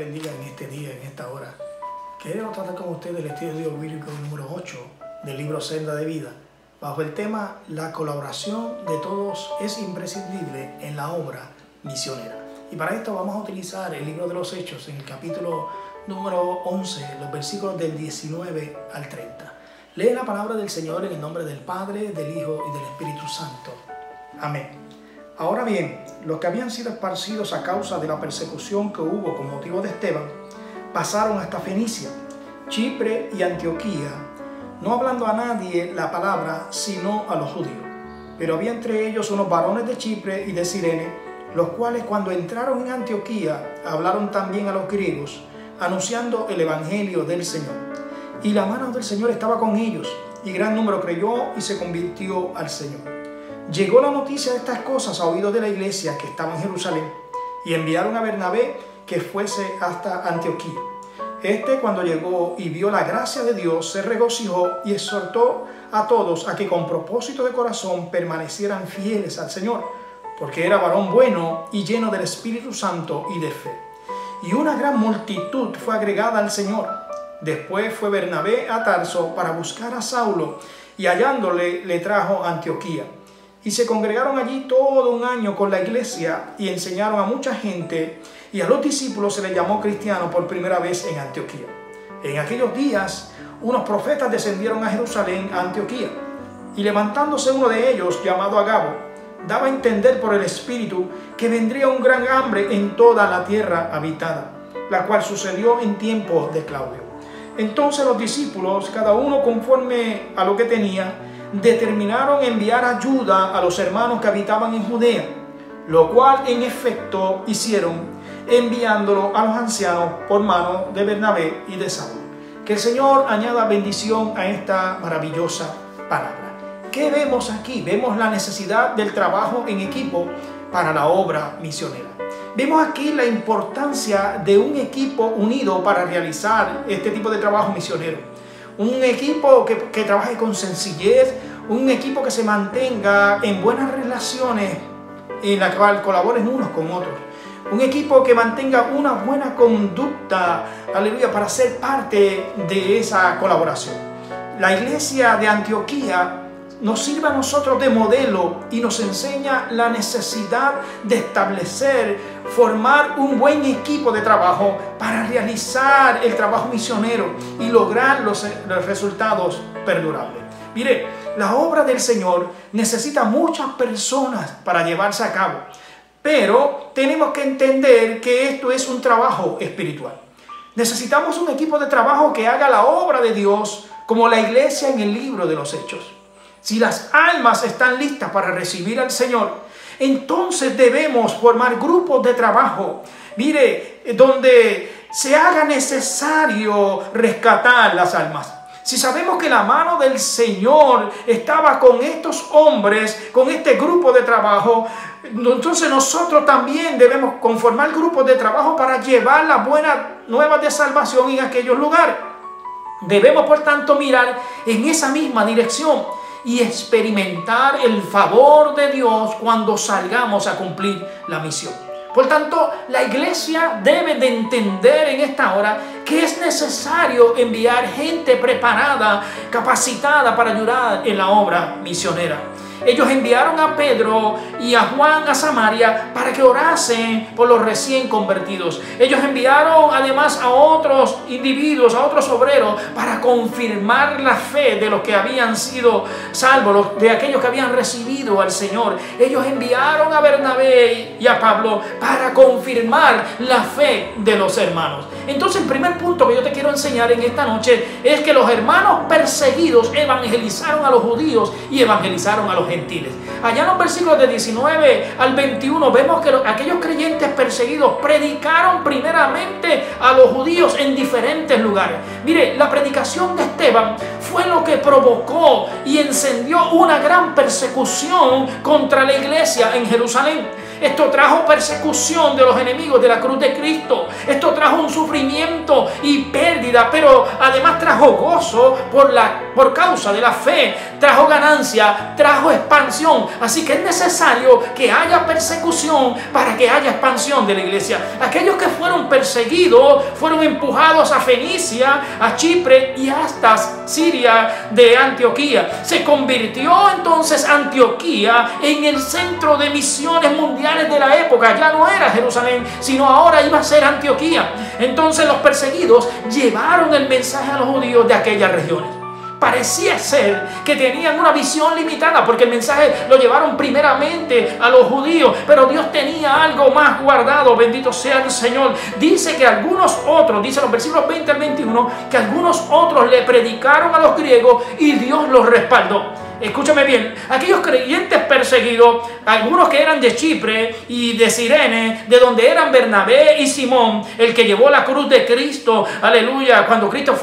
bendiga en este día, en esta hora. Quiero tratar con ustedes el estudio bíblico número 8 del libro Senda de Vida, bajo el tema La colaboración de todos es imprescindible en la obra misionera. Y para esto vamos a utilizar el libro de los Hechos en el capítulo número 11, los versículos del 19 al 30. Lee la palabra del Señor en el nombre del Padre, del Hijo y del Espíritu Santo. Amén. Ahora bien, los que habían sido esparcidos a causa de la persecución que hubo con motivo de Esteban, pasaron hasta Fenicia, Chipre y Antioquía, no hablando a nadie la palabra, sino a los judíos. Pero había entre ellos unos varones de Chipre y de Cirene, los cuales cuando entraron en Antioquía, hablaron también a los griegos, anunciando el evangelio del Señor. Y la mano del Señor estaba con ellos, y gran número creyó y se convirtió al Señor. Llegó la noticia de estas cosas a oídos de la iglesia que estaba en Jerusalén, y enviaron a Bernabé que fuese hasta Antioquía. Cuando llegó y vio la gracia de Dios, se regocijó y exhortó a todos a que con propósito de corazón permanecieran fieles al Señor, porque era varón bueno y lleno del Espíritu Santo y de fe. Y una gran multitud fue agregada al Señor. Después fue Bernabé a Tarso para buscar a Saulo, y hallándole le trajo a Antioquía. Y se congregaron allí todo un año con la iglesia y enseñaron a mucha gente, y a los discípulos se les llamó cristianos por primera vez en Antioquía. En aquellos días unos profetas descendieron a Jerusalén, a Antioquía, y levantándose uno de ellos, llamado Agabo, daba a entender por el Espíritu que vendría un gran hambre en toda la tierra habitada, la cual sucedió en tiempo de Claudio. Entonces los discípulos, cada uno conforme a lo que tenía, determinaron enviar ayuda a los hermanos que habitaban en Judea, lo cual en efecto hicieron, enviándolo a los ancianos por mano de Bernabé y de Saulo. Que el Señor añada bendición a esta maravillosa palabra. ¿Qué vemos aquí? Vemos la necesidad del trabajo en equipo para la obra misionera. Vemos aquí la importancia de un equipo unido para realizar este tipo de trabajo misionero. Un equipo que trabaje con sencillez, un equipo que se mantenga en buenas relaciones en la cual colaboren unos con otros. Un equipo que mantenga una buena conducta, aleluya, para ser parte de esa colaboración. La iglesia de Antioquía nos sirve a nosotros de modelo y nos enseña la necesidad de establecer, formar un buen equipo de trabajo para realizar el trabajo misionero y lograr los resultados perdurables. Mire, la obra del Señor necesita muchas personas para llevarse a cabo, pero tenemos que entender que esto es un trabajo espiritual. Necesitamos un equipo de trabajo que haga la obra de Dios como la iglesia en el libro de los Hechos. Si las almas están listas para recibir al Señor, entonces debemos formar grupos de trabajo, mire, donde se haga necesario rescatar las almas. Si sabemos que la mano del Señor estaba con estos hombres, con este grupo de trabajo, entonces nosotros también debemos conformar grupos de trabajo para llevar las buenas nuevas de salvación en aquellos lugares. Debemos, por tanto, mirar en esa misma dirección y experimentar el favor de Dios cuando salgamos a cumplir la misión. Por tanto, la iglesia debe de entender en esta hora que es necesario enviar gente preparada, capacitada para ayudar en la obra misionera. Ellos enviaron a Pedro y a Juan a Samaria para que orasen por los recién convertidos. Ellos enviaron además a otros individuos, a otros obreros, para confirmar la fe de los que habían sido salvos, de aquellos que habían recibido al Señor. Ellos enviaron a Bernabé y a Pablo para confirmar la fe de los hermanos. Entonces, el primer punto que yo te quiero enseñar en esta noche es que los hermanos perseguidos evangelizaron a los judíos y evangelizaron a los gentiles. Allá en los versículos de 19 al 21 vemos que aquellos creyentes perseguidos predicaron primeramente a los judíos en diferentes lugares. Mire, la predicación de Esteban fue lo que provocó y encendió una gran persecución contra la iglesia en Jerusalén. Esto trajo persecución de los enemigos de la cruz de Cristo. Esto trajo un sufrimiento y pérdida, pero además trajo gozo por la por causa de la fe, trajo ganancia, trajo expansión. Así que es necesario que haya persecución para que haya expansión de la iglesia. Aquellos que fueron perseguidos fueron empujados a Fenicia, a Chipre y hasta Siria de Antioquía. Se convirtió entonces Antioquía en el centro de misiones mundiales de la época. Ya no era Jerusalén, sino ahora iba a ser Antioquía. Entonces los perseguidos llevaron el mensaje a los judíos de aquellas regiones. Parecía ser que tenían una visión limitada porque el mensaje lo llevaron primeramente a los judíos, pero Dios tenía algo más guardado. Bendito sea el Señor. Dice que algunos otros, dice los versículos 20 al 21, que algunos otros le predicaron a los griegos y Dios los respaldó. Escúchame bien, aquellos creyentes perseguidos, algunos que eran de Chipre y de Cirene, de donde eran Bernabé y Simón, el que llevó la cruz de Cristo, aleluya, cuando Cristo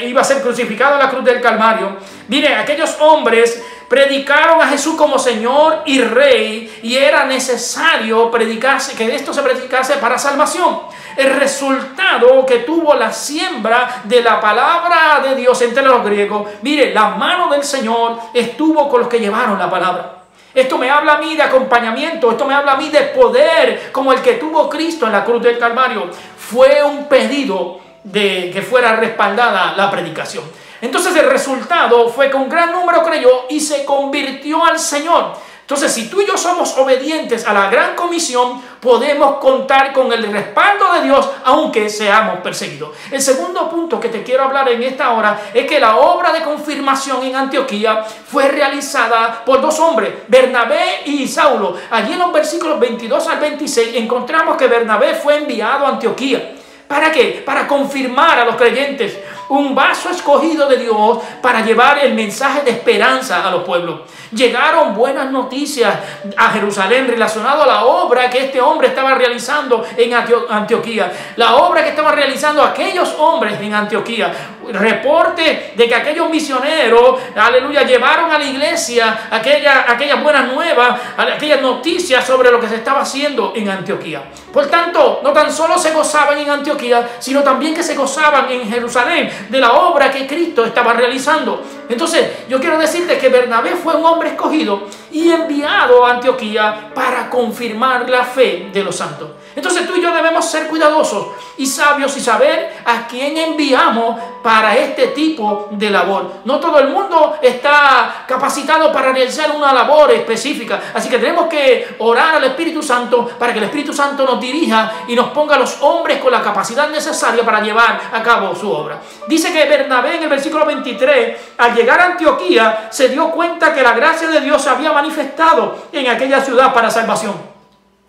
iba a ser crucificado en la cruz del Calvario. Mire, aquellos hombres predicaron a Jesús como Señor y Rey, y era necesario que esto se predicase para salvación. El resultado que tuvo la siembra de la palabra de Dios entre los griegos, mire, la mano del Señor estuvo con los que llevaron la palabra. Esto me habla a mí de acompañamiento, esto me habla a mí de poder como el que tuvo Cristo en la cruz del Calvario. Fue un pedido de que fuera respaldada la predicación. Entonces el resultado fue que un gran número creyó y se convirtió al Señor. Entonces, si tú y yo somos obedientes a la gran comisión, podemos contar con el respaldo de Dios, aunque seamos perseguidos. El segundo punto que te quiero hablar en esta hora es que la obra de confirmación en Antioquía fue realizada por dos hombres, Bernabé y Saulo. Allí en los versículos 22 al 26 encontramos que Bernabé fue enviado a Antioquía. ¿Para qué? Para confirmar a los creyentes, un vaso escogido de Dios para llevar el mensaje de esperanza a los pueblos. Llegaron buenas noticias a Jerusalén relacionado a la obra que este hombre estaba realizando en Antioquía. La obra que estaban realizando aquellos hombres en Antioquía. Reporte de que aquellos misioneros, aleluya, llevaron a la iglesia aquellas buenas nuevas, aquellas noticias sobre lo que se estaba haciendo en Antioquía. Por tanto, no tan solo se gozaban en Antioquía, sino también que se gozaban en Jerusalén de la obra que Cristo estaba realizando. Entonces, yo quiero decirte que Bernabé fue un hombre escogido y enviado a Antioquía para confirmar la fe de los santos. Entonces tú y yo debemos ser cuidadosos y sabios y saber a quién enviamos para este tipo de labor. No todo el mundo está capacitado para realizar una labor específica. Así que tenemos que orar al Espíritu Santo para que el Espíritu Santo nos dirija y nos ponga a los hombres con la capacidad necesaria para llevar a cabo su obra. Dice que Bernabé en el versículo 23, al llegar a Antioquía, se dio cuenta que la gracia de Dios se había manifestado en aquella ciudad para salvación.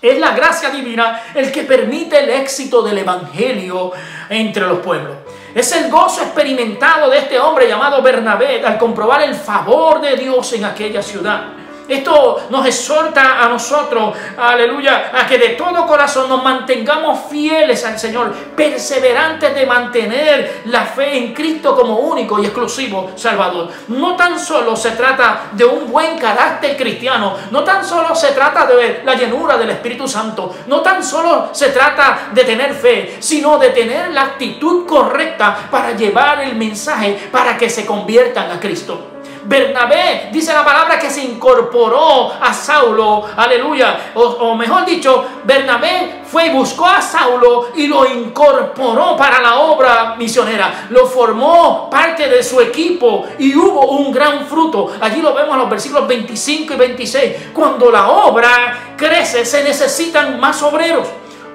Es la gracia divina el que permite el éxito del evangelio entre los pueblos. Es el gozo experimentado de este hombre llamado Bernabé al comprobar el favor de Dios en aquella ciudad. Esto nos exhorta a nosotros, aleluya, a que de todo corazón nos mantengamos fieles al Señor, perseverantes de mantener la fe en Cristo como único y exclusivo Salvador. No tan solo se trata de un buen carácter cristiano, no tan solo se trata de la llenura del Espíritu Santo, no tan solo se trata de tener fe, sino de tener la actitud correcta para llevar el mensaje para que se conviertan a Cristo. Bernabé, dice la palabra, que se incorporó a Saulo, aleluya, o mejor dicho, Bernabé fue y buscó a Saulo y lo incorporó para la obra misionera, lo formó parte de su equipo y hubo un gran fruto. Allí lo vemos en los versículos 25 y 26, cuando la obra crece se necesitan más obreros.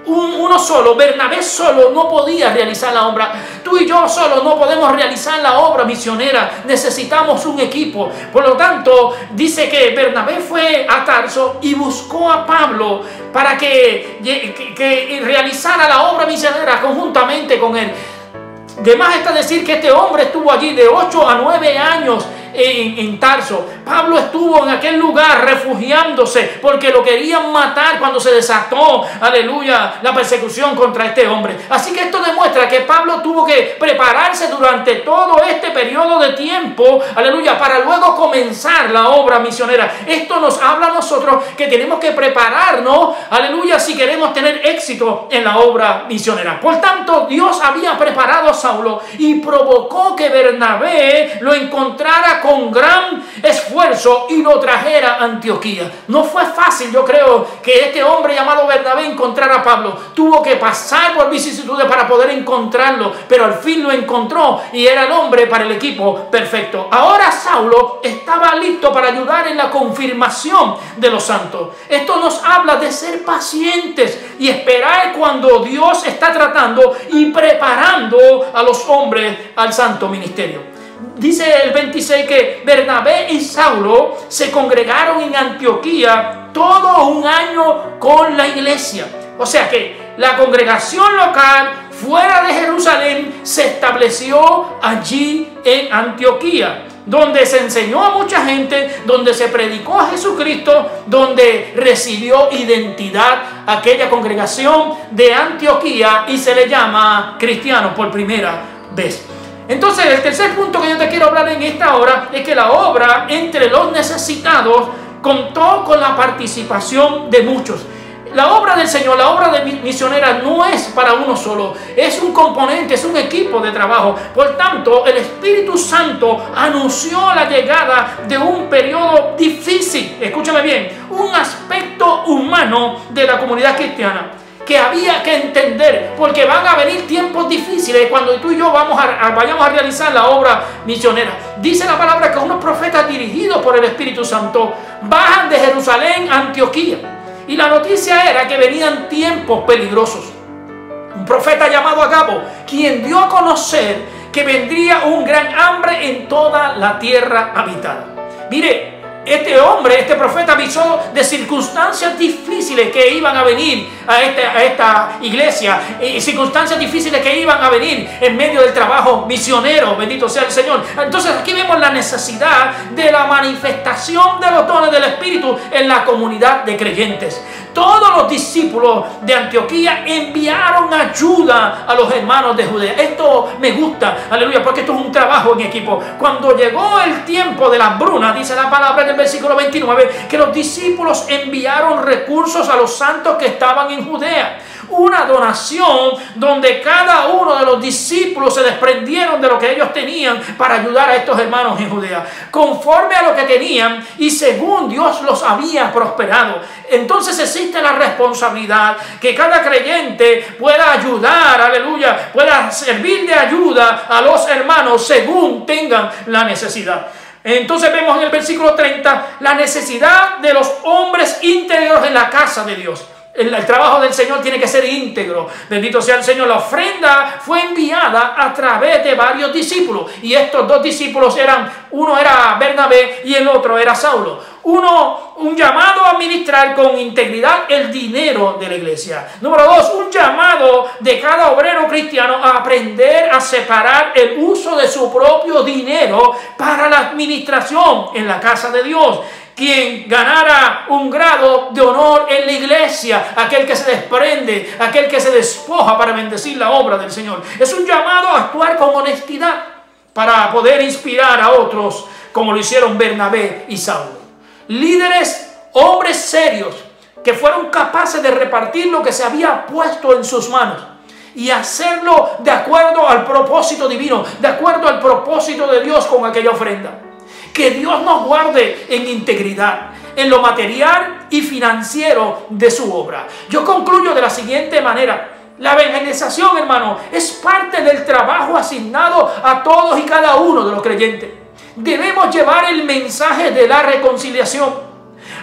Uno solo, Bernabé solo no podía realizar la obra. Tú y yo solo no podemos realizar la obra misionera. Necesitamos un equipo. Por lo tanto, dice que Bernabé fue a Tarso y buscó a Pablo para que realizara la obra misionera conjuntamente con él. De más está decir que este hombre estuvo allí de 8 a 9 años en Tarso. Pablo estuvo en aquel lugar refugiándose porque lo querían matar cuando se desató, aleluya, la persecución contra este hombre. Así que esto demuestra que Pablo tuvo que prepararse durante todo este periodo de tiempo, aleluya, para luego comenzar la obra misionera. Esto nos habla a nosotros que tenemos que prepararnos, aleluya, si queremos tener éxito en la obra misionera. Por tanto, Dios había preparado a Saulo y provocó que Bernabé lo encontrara con gran esfuerzo y lo trajera a Antioquía. No fue fácil, yo creo, que este hombre llamado Bernabé encontrara a Pablo. Tuvo que pasar por vicisitudes para poder encontrarlo, pero al fin lo encontró y era el hombre para el equipo perfecto. Ahora Saulo estaba listo para ayudar en la confirmación de los santos. Esto nos habla de ser pacientes y esperar cuando Dios está tratando y preparando a los hombres al santo ministerio. Dice el 26 que Bernabé y Saulo se congregaron en Antioquía todo un año con la iglesia. O sea que la congregación local fuera de Jerusalén se estableció allí en Antioquía, donde se enseñó a mucha gente, donde se predicó a Jesucristo, donde recibió identidad aquella congregación de Antioquía y se le llama cristianos por primera vez. Entonces, el tercer punto que yo te quiero hablar en esta hora es que la obra entre los necesitados contó con la participación de muchos. La obra del Señor, la obra de misionera no es para uno solo, es un componente, es un equipo de trabajo. Por tanto, el Espíritu Santo anunció la llegada de un periodo difícil, escúchame bien, un aspecto humano de la comunidad cristiana que había que entender, porque van a venir tiempos difíciles cuando tú y yo vayamos a realizar la obra misionera. Dice la palabra que unos profetas dirigidos por el Espíritu Santo bajan de Jerusalén a Antioquía. Y la noticia era que venían tiempos peligrosos. Un profeta llamado Agabo, quien dio a conocer que vendría un gran hambre en toda la tierra habitada. Mire, este hombre, este profeta avisó de circunstancias difíciles que iban a venir a esta iglesia, circunstancias difíciles que iban a venir en medio del trabajo misionero, bendito sea el Señor. Entonces aquí vemos la necesidad de la manifestación de los dones del Espíritu en la comunidad de creyentes. Todos los discípulos de Antioquía enviaron ayuda a los hermanos de Judea. Esto me gusta, aleluya, porque esto es un trabajo en equipo. Cuando llegó el tiempo de la hambruna, dice la palabra en el versículo 29, que los discípulos enviaron recursos a los santos que estaban en Judea. Una donación donde cada uno de los discípulos se desprendieron de lo que ellos tenían para ayudar a estos hermanos en Judea, conforme a lo que tenían y según Dios los había prosperado. Entonces existe la responsabilidad que cada creyente pueda ayudar, aleluya, pueda servir de ayuda a los hermanos según tengan la necesidad. Entonces vemos en el versículo 30 la necesidad de los hombres íntegros en la casa de Dios. El trabajo del Señor tiene que ser íntegro. Bendito sea el Señor. La ofrenda fue enviada a través de varios discípulos. Y estos dos discípulos uno era Bernabé y el otro era Saulo. Un llamado a administrar con integridad el dinero de la iglesia. Número 2, un llamado de cada obrero cristiano a aprender a separar el uso de su propio dinero para la administración en la casa de Dios. Quien ganara un grado de honor en la iglesia, aquel que se desprende, aquel que se despoja para bendecir la obra del Señor. Es un llamado a actuar con honestidad para poder inspirar a otros como lo hicieron Bernabé y Saulo. Líderes, hombres serios, que fueron capaces de repartir lo que se había puesto en sus manos y hacerlo de acuerdo al propósito divino, de acuerdo al propósito de Dios con aquella ofrenda. Que Dios nos guarde en integridad, en lo material y financiero de su obra. Yo concluyo de la siguiente manera. La evangelización, hermano, es parte del trabajo asignado a todos y cada uno de los creyentes. Debemos llevar el mensaje de la reconciliación.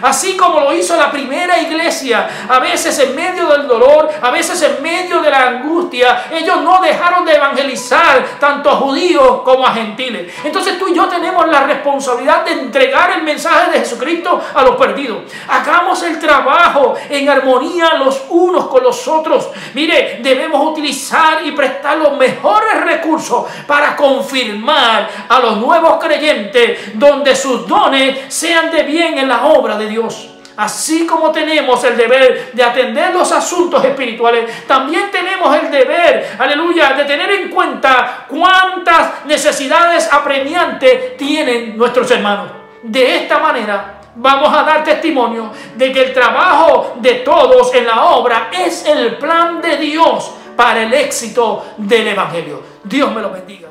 Así como lo hizo la primera iglesia iglesia, a veces en medio del dolor, a veces en medio de la angustia, ellos no dejaron de evangelizar tanto a judíos como a gentiles. Entonces tú y yo tenemos la responsabilidad de entregar el mensaje de Jesucristo a los perdidos. Hagamos el trabajo en armonía los unos con los otros. Mire, debemos utilizar y prestar los mejores recursos para confirmar a los nuevos creyentes donde sus dones sean de bien en la obra de Dios. Así como tenemos el deber de atender los asuntos espirituales, también tenemos el deber, aleluya, de tener en cuenta cuántas necesidades apremiantes tienen nuestros hermanos. De esta manera vamos a dar testimonio de que el trabajo de todos en la obra es el plan de Dios para el éxito del Evangelio. Dios me lo bendiga.